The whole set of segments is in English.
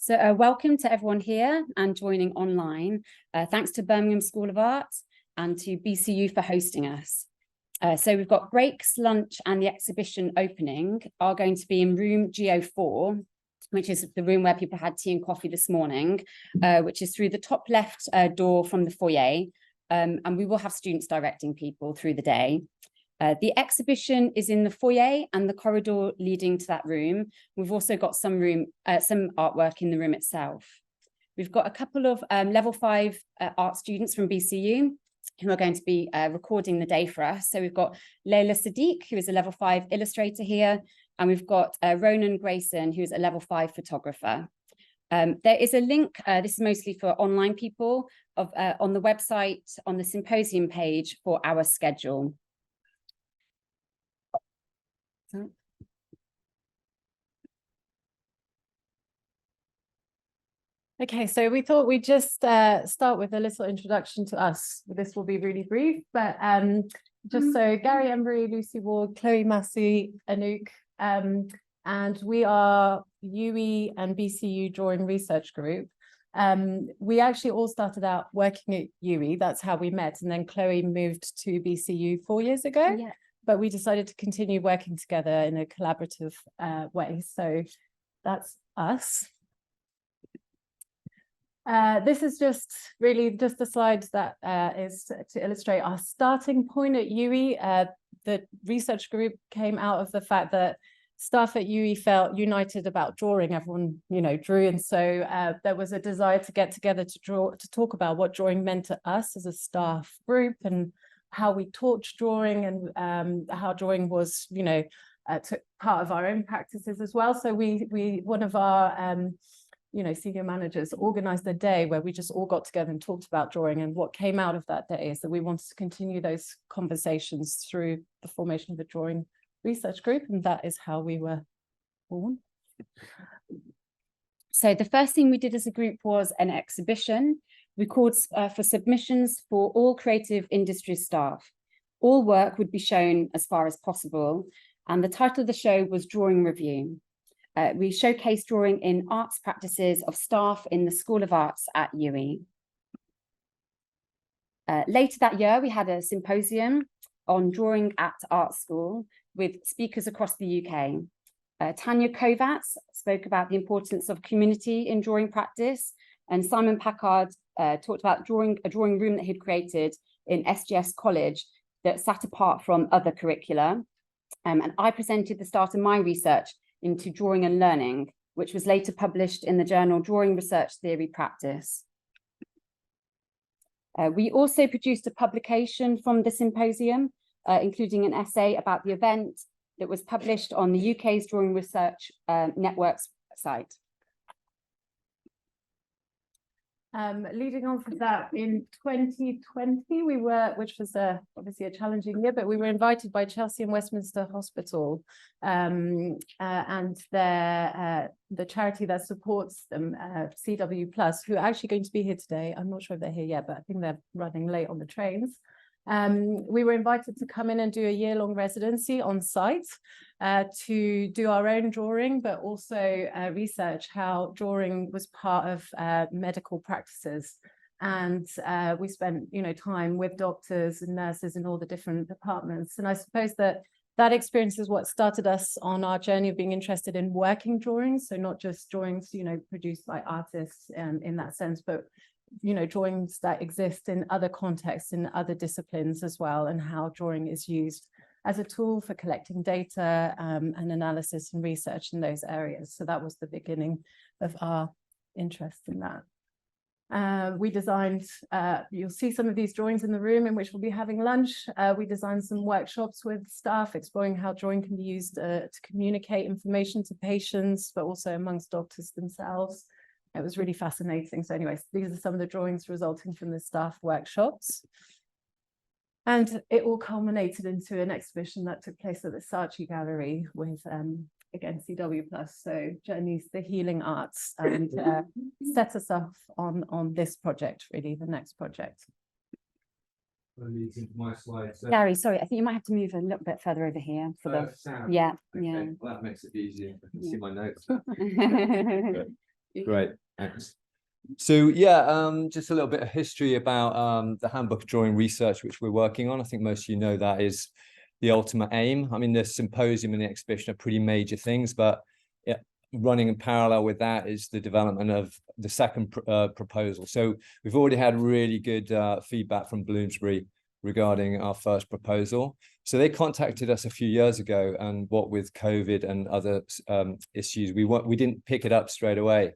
Welcome to everyone here and joining online. Thanks to Birmingham School of Art and to BCU for hosting us. So we've got breaks, lunch and the exhibition opening are going to be in room GO4, which is the room where people had tea and coffee this morning, which is through the top left door from the foyer. And we will have students directing people through the day. The exhibition is in the foyer and the corridor leading to that room. We've also got some artwork in the room itself. We've got a couple of level 5 art students from BCU who are going to be recording the day for us. So we've got Layla Sadiq, who is a level 5 illustrator here, and we've got Ronan Grayson, who is a level 5 photographer. There is a link, this is mostly for online people, on the website, on the Symposium page for our schedule. Okay, so we thought we'd just start with a little introduction to us. This will be really brief, but just so Gary, Embury, Lucy Ward, Chloe, Masi, Anouk, and we are UE and BCU Drawing Research Group. We actually all started out working at UE, that's how we met, and then Chloe moved to BCU 4 years ago. Yeah. But we decided to continue working together in a collaborative way. So that's us. This is just a slide that is to illustrate our starting point at UE. The research group came out of the fact that staff at UE felt united about drawing. Everyone, drew, and so there was a desire to get together to talk about what drawing meant to us as a staff group and how we taught drawing and how drawing was, took part of our own practices as well. So one of our, senior managers organized a day where we just all got together and talked about drawing. And what came out of that day is that we wanted to continue those conversations through the formation of the drawing research group. And that is how we were born. So the first thing we did as a group was an exhibition. We called for submissions for all creative industry staff. All work would be shown as far as possible, and the title of the show was Drawing Review. We showcased drawing in arts practices of staff in the School of Arts at UE. Later that year, we had a symposium on drawing at art school with speakers across the UK. Tanya Kovacs spoke about the importance of community in drawing practice, and Simon Packard talked about a drawing room that he'd created in SGS College that sat apart from other curricula. And I presented the start of my research into drawing and learning, which was later published in the journal Drawing Research Theory Practice. We also produced a publication from the symposium, including an essay about the event that was published on the UK's Drawing Research Network's site. Leading on from that, in 2020, which was obviously a challenging year, but we were invited by Chelsea and Westminster Hospital and the charity that supports them, CW+, who are actually going to be here today. I'm not sure if they're here yet, but I think they're running late on the trains. We were invited to come in and do a year-long residency on site to do our own drawing, but also research how drawing was part of medical practices. And we spent, time with doctors and nurses in all the different departments. And I suppose that experience is what started us on our journey of being interested in working drawings. So not just drawings, produced by artists in that sense, but drawings that exist in other contexts, in other disciplines as well, and how drawing is used as a tool for collecting data and analysis and research in those areas. So that was the beginning of our interest in that. We designed, you'll see some of these drawings in the room in which we'll be having lunch. We designed some workshops with staff exploring how drawing can be used to communicate information to patients, but also amongst doctors themselves. It was really fascinating. So anyways, these are some of the drawings resulting from the staff workshops. And it all culminated into an exhibition that took place at the Saatchi Gallery with, again, CW+. So Journeys, the Healing Arts, and set us off on this project, really, the next project. My slides. Gary, sorry, I think you might have to move a little bit further over here for the sound. yeah, Okay. yeah. Well, that makes it easier. I can see my notes. Great, thanks. So yeah, just a little bit of history about the Handbook of Drawing Research, which we're working on. I think most of you know that is the ultimate aim. I mean, the symposium and the exhibition are pretty major things, but yeah, running in parallel with that is the development of the second proposal. So we've already had really good feedback from Bloomsbury regarding our first proposal. So they contacted us a few years ago, and what with COVID and other issues, we didn't pick it up straight away.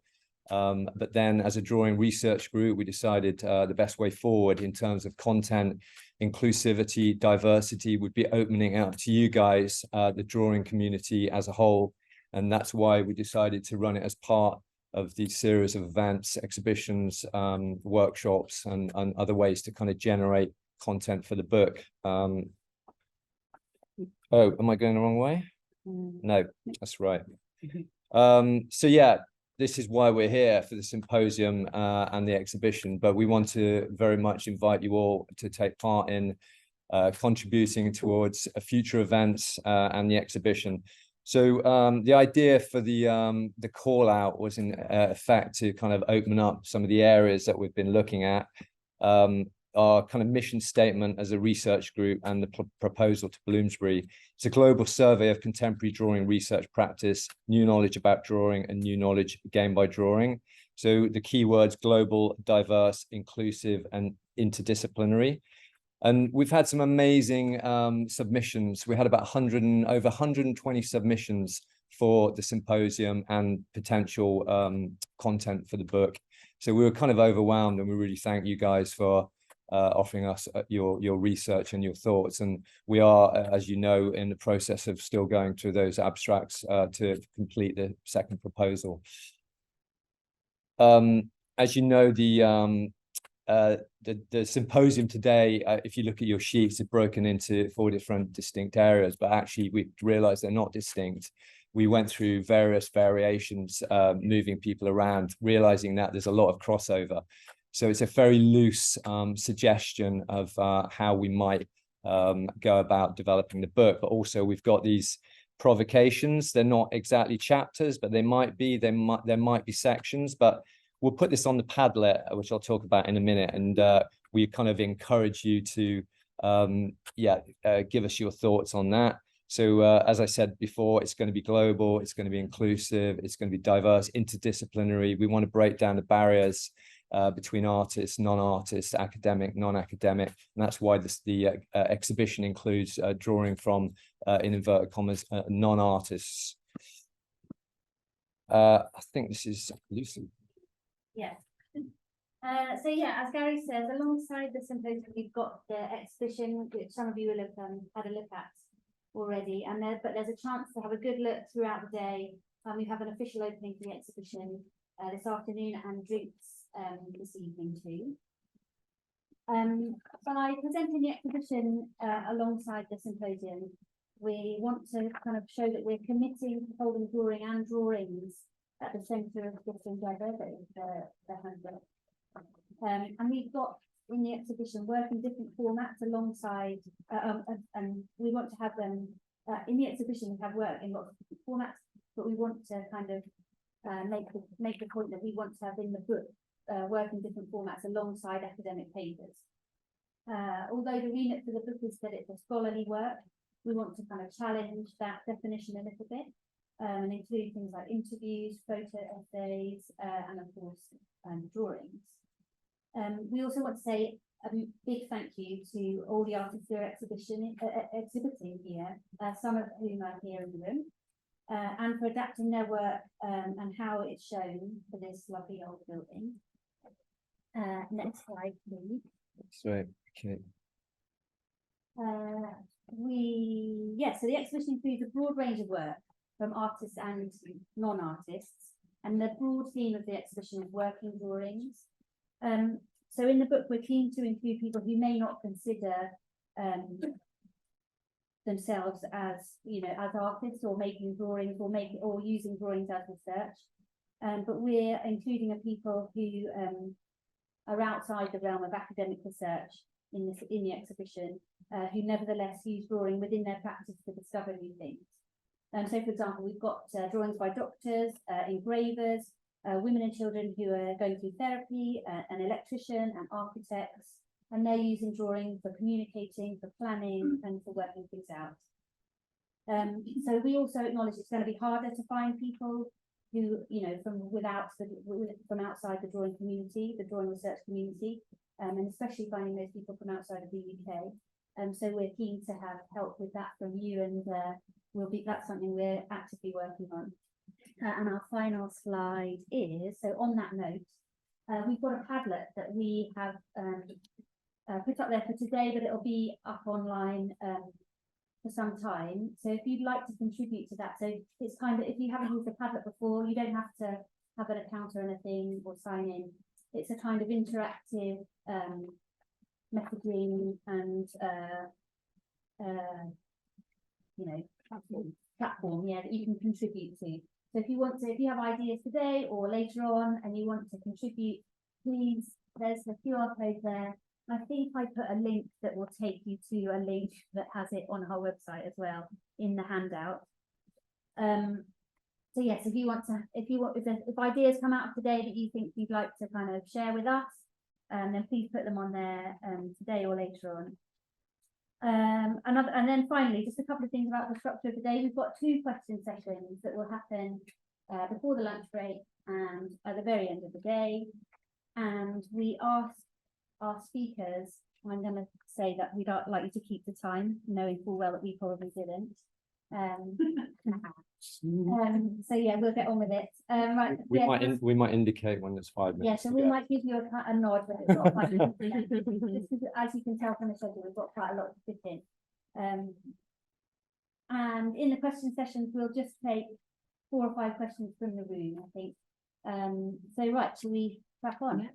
But then as a drawing research group, we decided the best way forward in terms of content, inclusivity, diversity would be opening out to you guys, the drawing community as a whole. And that's why we decided to run it as part of the series of events, exhibitions, workshops, and other ways to kind of generate content for the book. Oh, am I going the wrong way? No, that's right. So yeah, this is why we're here for the symposium and the exhibition, but we want to very much invite you all to take part in contributing towards future events and the exhibition. So the idea for the call out was in effect to kind of open up some of the areas that we've been looking at. Our kind of mission statement as a research group and the proposal to Bloomsbury. It's a global survey of contemporary drawing research practice, new knowledge about drawing and new knowledge gained by drawing. So the keywords global, diverse, inclusive, and interdisciplinary. And we've had some amazing submissions. We had about over 120 submissions for the symposium and potential content for the book. So we were kind of overwhelmed, and we really thank you guys for offering us your research and your thoughts. And we are, as you know, in the process of still going through those abstracts to complete the second proposal. As you know, the symposium today, if you look at your sheets, it's broken into 4 different distinct areas, but actually we realized they're not distinct. We went through various variations, moving people around, realizing that there's a lot of crossover. So it's a very loose suggestion of how we might go about developing the book, but also we've got these provocations. They're not exactly chapters, but they might be, there might be sections, but we'll put this on the Padlet, which I'll talk about in a minute. And we kind of encourage you to, give us your thoughts on that. So as I said before, it's going to be global, it's going to be inclusive, it's going to be diverse, interdisciplinary. We want to break down the barriers between artists, non-artists, academic, non-academic. And that's why the exhibition includes drawing from, in inverted commas, non-artists. I think this is Lucy. Yes. So yeah, as Gary says, alongside the symposium, we've got the exhibition, which some of you will have had a look at already. And but there's a chance to have a good look throughout the day. We have an official opening for the exhibition this afternoon, and drinks this evening too. By presenting the exhibition alongside the symposium, we want to kind of show that we're committing to holding drawing and drawings at the centre of this endeavour, the handbook. And we've got in the exhibition work in different formats alongside, and we want to have them in the exhibition. We have work in lots of different formats, but we want to kind of make the point that we want to have in the book work in different formats alongside academic papers. Although the remit for the book is that it's a scholarly work, we want to kind of challenge that definition a little bit. And include things like interviews, photo essays, and of course, drawings. We also want to say a big thank you to all the artists who are exhibiting here, some of whom are here in the room, and for adapting their work and how it's shown for this lovely old building. Next slide, please. That's right. Okay. So the exhibition includes a broad range of work from artists and non-artists, and the broad theme of the exhibition is working drawings. So in the book, we're keen to include people who may not consider themselves as, as artists or making drawings or using drawings as research, but we're including people who are outside the realm of academic research in the exhibition, who nevertheless use drawing within their practice to discover new things. So, for example, we've got drawings by doctors, engravers, women and children who are going through therapy, an electrician and architects, and they're using drawing for communicating, for planning and for working things out. So we also acknowledge it's going to be harder to find people who, you know, from outside the drawing community, the drawing research community, and especially finding those people from outside of the UK. So we're keen to have help with that from you, and that's something we're actively working on. And our final slide is, so on that note, we've got a Padlet that we have put up there for today, but it'll be up online for some time. So if you'd like to contribute to that, so it's kind of, if you haven't used the Padlet before, you don't have to have an account or anything or sign in. It's a kind of interactive messaging and you know, platform, yeah, that you can contribute to. So if you want to, if you have ideas today or later on and you want to contribute, please, there's the QR code there. I think I put a link that will take you to a link that has it on our website as well in the handout. So yes, if you want to, if ideas come out of today that you think you'd like to kind of share with us, then please put them on there today or later on. And then finally, just a couple of things about the structure of the day. We've got 2 question sessions that will happen before the lunch break and at the very end of the day. And we ask our speakers, I'm going to say that we'd like you to keep the time, knowing full well that we probably didn't. So yeah, we'll get on with it. Right, We might indicate when it's 5 minutes. Yeah, so we might give you a nod, but it's not quite as you can tell from the schedule, we've got quite a lot to fit in. And in the question sessions, we'll just take 4 or 5 questions from the room, I think. So right, shall we crack on?